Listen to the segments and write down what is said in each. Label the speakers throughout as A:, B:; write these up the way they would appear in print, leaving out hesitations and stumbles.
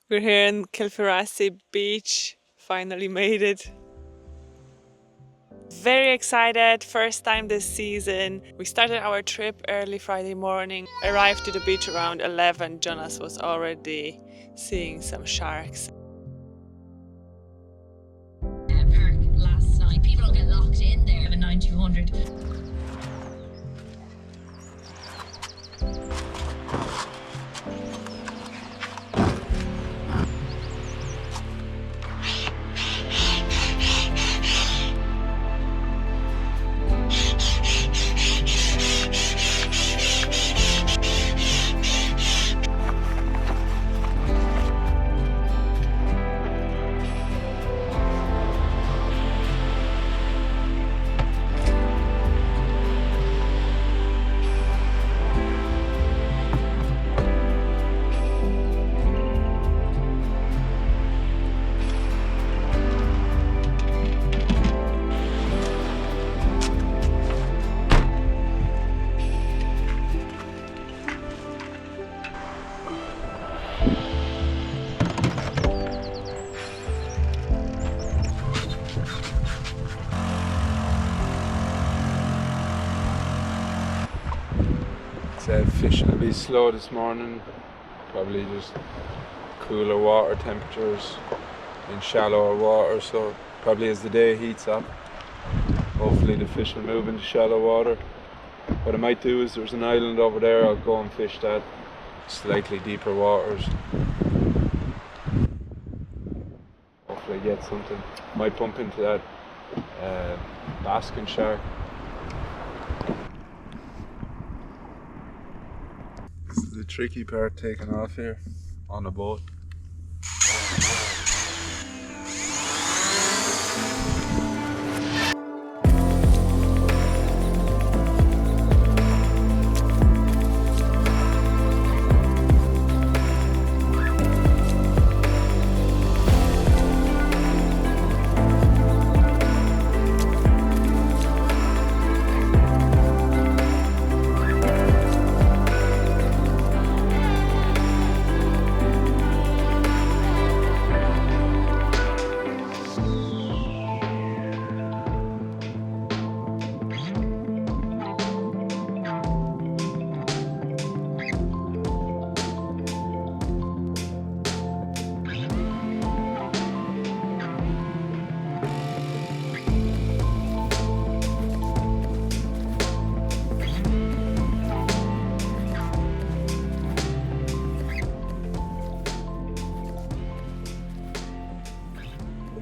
A: We're here in Kilfarassi Beach, finally made it. Very excited, first time this season. We started our trip early Friday morning, arrived to the beach around 11. Jonas was already seeing some sharks.
B: Park last night. People don't get locked in there. A 9200.
C: Fishing will be slow this morning, probably just cooler water temperatures in shallower water, so probably as the day heats up, hopefully the fish will move into shallow water. What I might do is there's an island over there, I'll go and fish that, slightly deeper waters. Hopefully get something. Might bump into that basking shark. This is the tricky part, taking off here on a boat.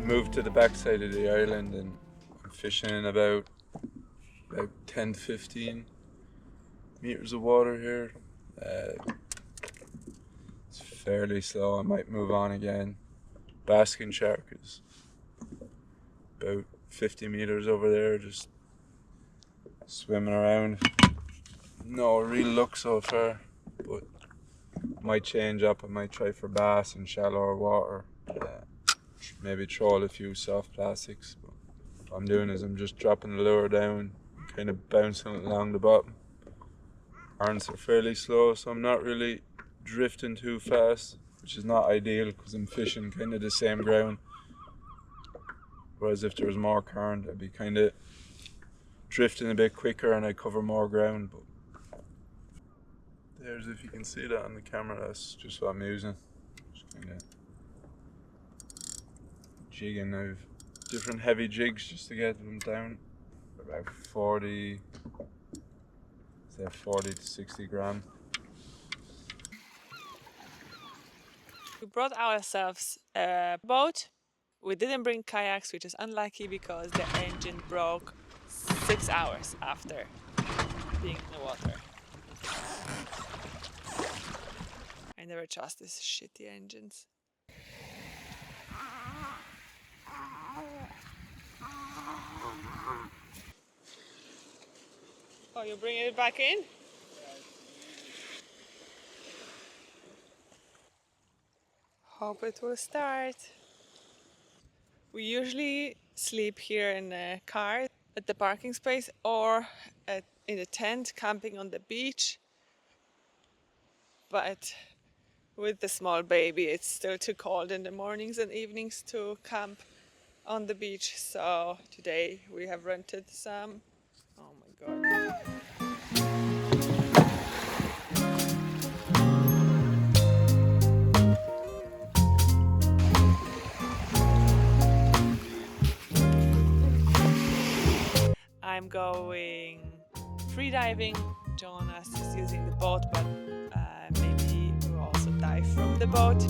C: Moved to the backside of the island and I'm fishing in about 10 to 15 meters of water here. It's fairly slow, I might move on again. Basking shark is about 50 meters over there, just swimming around. No real luck so far, but I might change up, I might try for bass in shallower water. Maybe troll a few soft plastics, but what I'm doing is I'm just dropping the lure down, kind of bouncing it along the bottom. Currents are fairly slow, so I'm not really drifting too fast, which is not ideal because I'm fishing kind of the same ground. Whereas if there was more current, I'd be kind of drifting a bit quicker and I'd cover more ground. But there's, if you can see that on the camera, that's just what I'm using. Just kind of jigging. I've different heavy jigs just to get them down. About 40 to 60 gram.
A: We brought ourselves a boat. We didn't bring kayaks, which is unlucky because the engine broke 6 hours after being in the water. I never trust these shitty engines. Oh, you're bringing it back in? Hope it will start. We usually sleep here in a car at the parking space or in a tent camping on the beach. But with the small baby. It's still too cold in the mornings and evenings to camp on the beach. So today we have rented some. Oh my god. I'm going free diving. Jonas is using the boat, but maybe we'll also dive from the boat.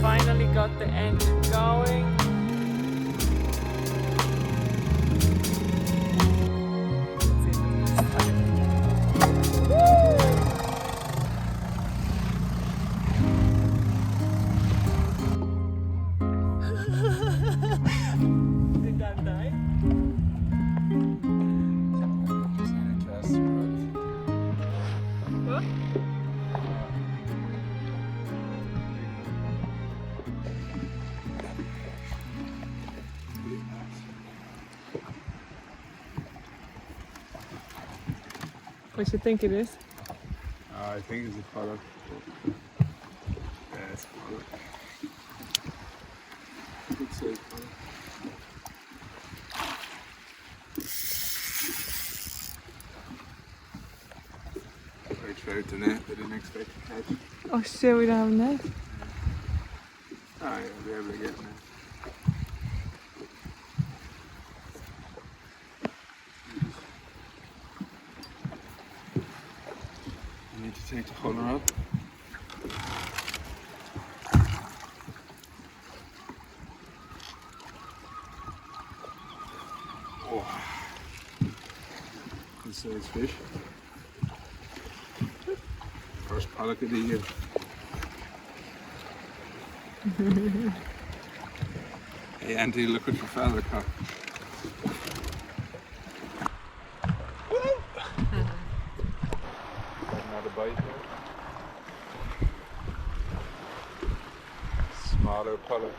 A: Finally got the engine going. Did that die? What? What do you think it is?
C: I think it's a pollock. Yeah, it's a pollock. I could say pollock. I tried the net, I didn't expect to catch.
A: Oh shit, we don't have a net.
C: Oh yeah, I'll be able to get a net. I need to take the holder up. Oh, good size fish. First pollock of the year. Hey Auntie, look what you found the cock. Another bite there. Smaller pollock.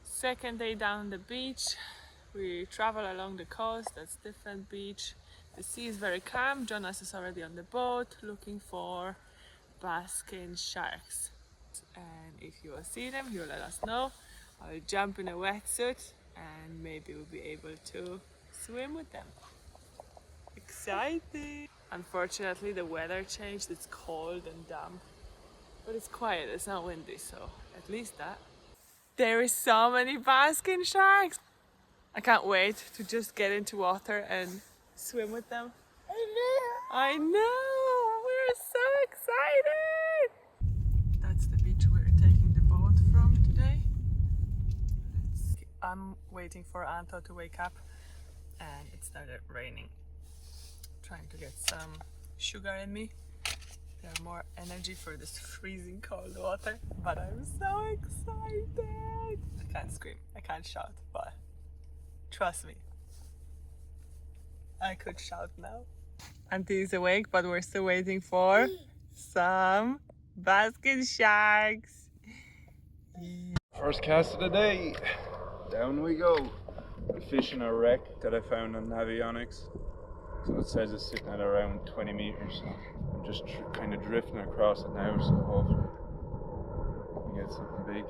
A: Second day down the beach. We travel along the coast, that's different beach. The sea is very calm. Jonas is already on the boat looking for basking sharks. And if you will see them, you'll let us know. I'll jump in a wetsuit and maybe we'll be able to swim with them. Exciting! Unfortunately, the weather changed. It's cold and damp, but it's quiet. It's not windy, so at least that. There is so many basking sharks. I can't wait to just get into water and swim with them. I know! We're so excited! That's the beach we're taking the boat from today. I'm waiting for Anto to wake up and it started raining. Trying to get some sugar in me. Have more energy for this freezing cold water, but I'm so excited. I can't scream, I can't shout, but trust me, I could shout now. Auntie is awake, but we're still waiting for some basket sharks.
C: First cast of the day. Down we go. A fish in a wreck that I found on Navionics. So it says it's sitting at around 20 meters. So I'm just kind of drifting across it now, so hopefully we get something big.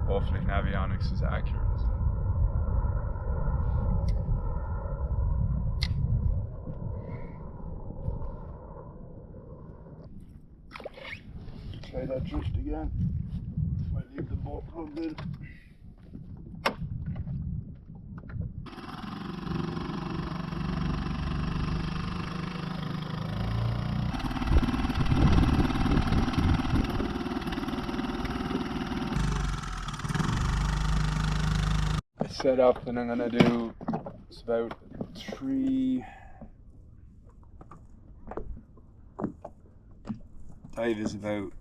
C: Hopefully Navionics is accurate as well. Try that drift again. Might leave the boat plugged in. Set up, and I'm gonna do, it's about 3 dive is about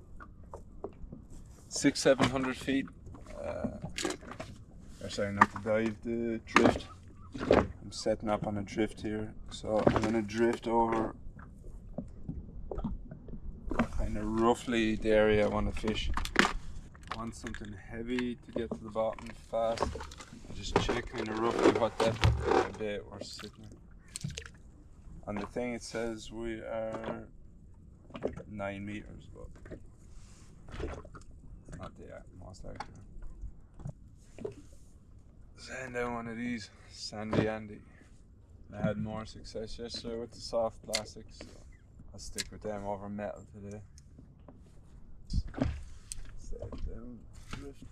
C: 600-700 feet. Or sorry, not the dive, the drift. I'm setting up on a drift here, so I'm gonna drift over kind of roughly the area I want to fish. I want something heavy to get to the bottom fast. Just check kind of roughly what depth of the bait we're sitting in. On the thing it says we are 9 meters, but it's not the most accurate. Sand down one of these, Sandy Andy. I had more success yesterday with the soft plastics, so I'll stick with them over metal today. Set down, drift.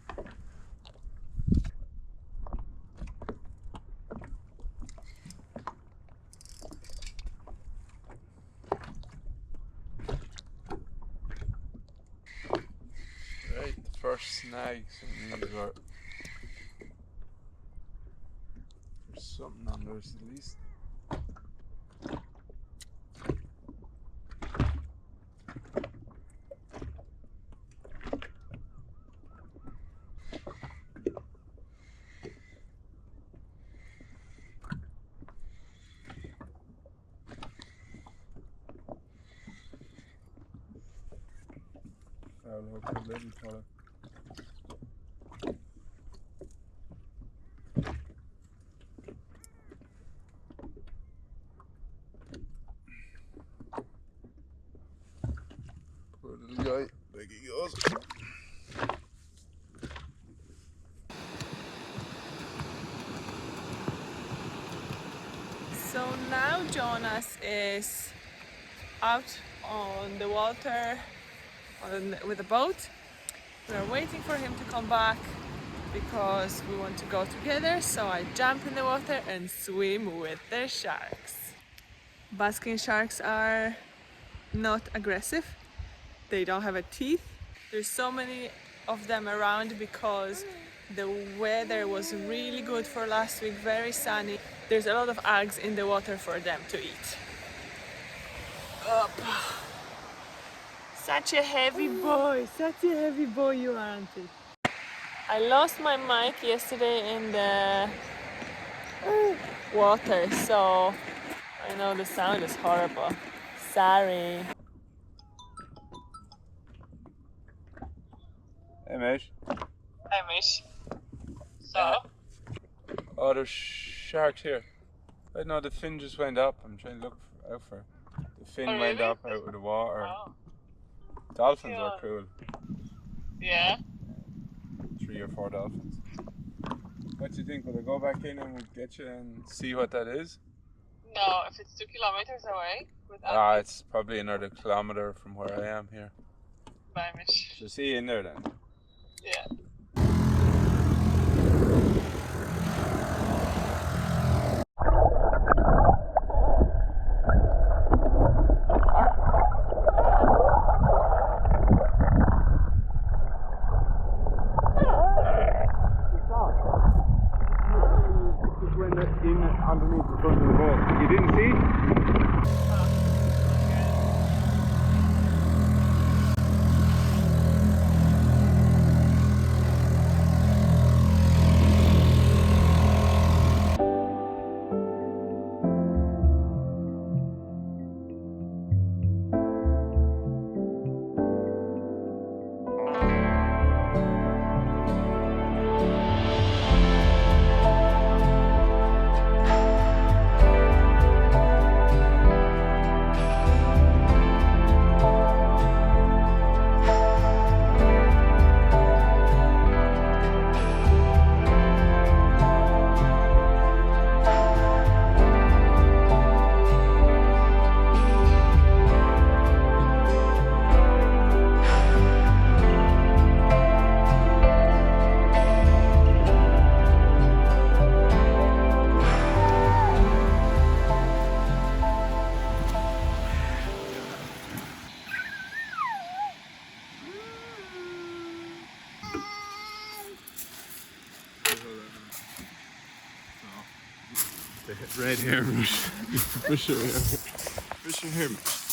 C: Right, the first snag, something under. There's something under us at least. Foul hook, a little fella. Poor little guy, there he goes.
A: So now Jonas is out on the water with a boat. We are waiting for him to come back because we want to go together, so I jump in the water and swim with the sharks. Basking sharks are not aggressive. They don't have a teeth. There's so many of them around because the weather was really good for last week, very sunny. There's a lot of algae in the water for them to eat. Up. Such a heavy boy you are, Auntie. I lost my mic yesterday in the water, so I know the sound is horrible. Sorry.
C: Hey mate.
A: Hey, Mish. So?
C: Oh, there's sharks here. I know the fin just went up. I'm trying to look out for it. The fin went up out of the water.
A: Oh.
C: Dolphins are cool.
A: Yeah?
C: 3 or 4 dolphins. What do you think? Will I go back in and we'll get you and see what that is?
A: No, if it's 2 kilometers away.
C: It's probably another kilometer from where I am here.
A: Bye, Mish.
C: So see you in there then.
A: Yeah.
C: underneath the front of the boat. You didn't see? The red hair brush. Brush your hair. Brush your hair.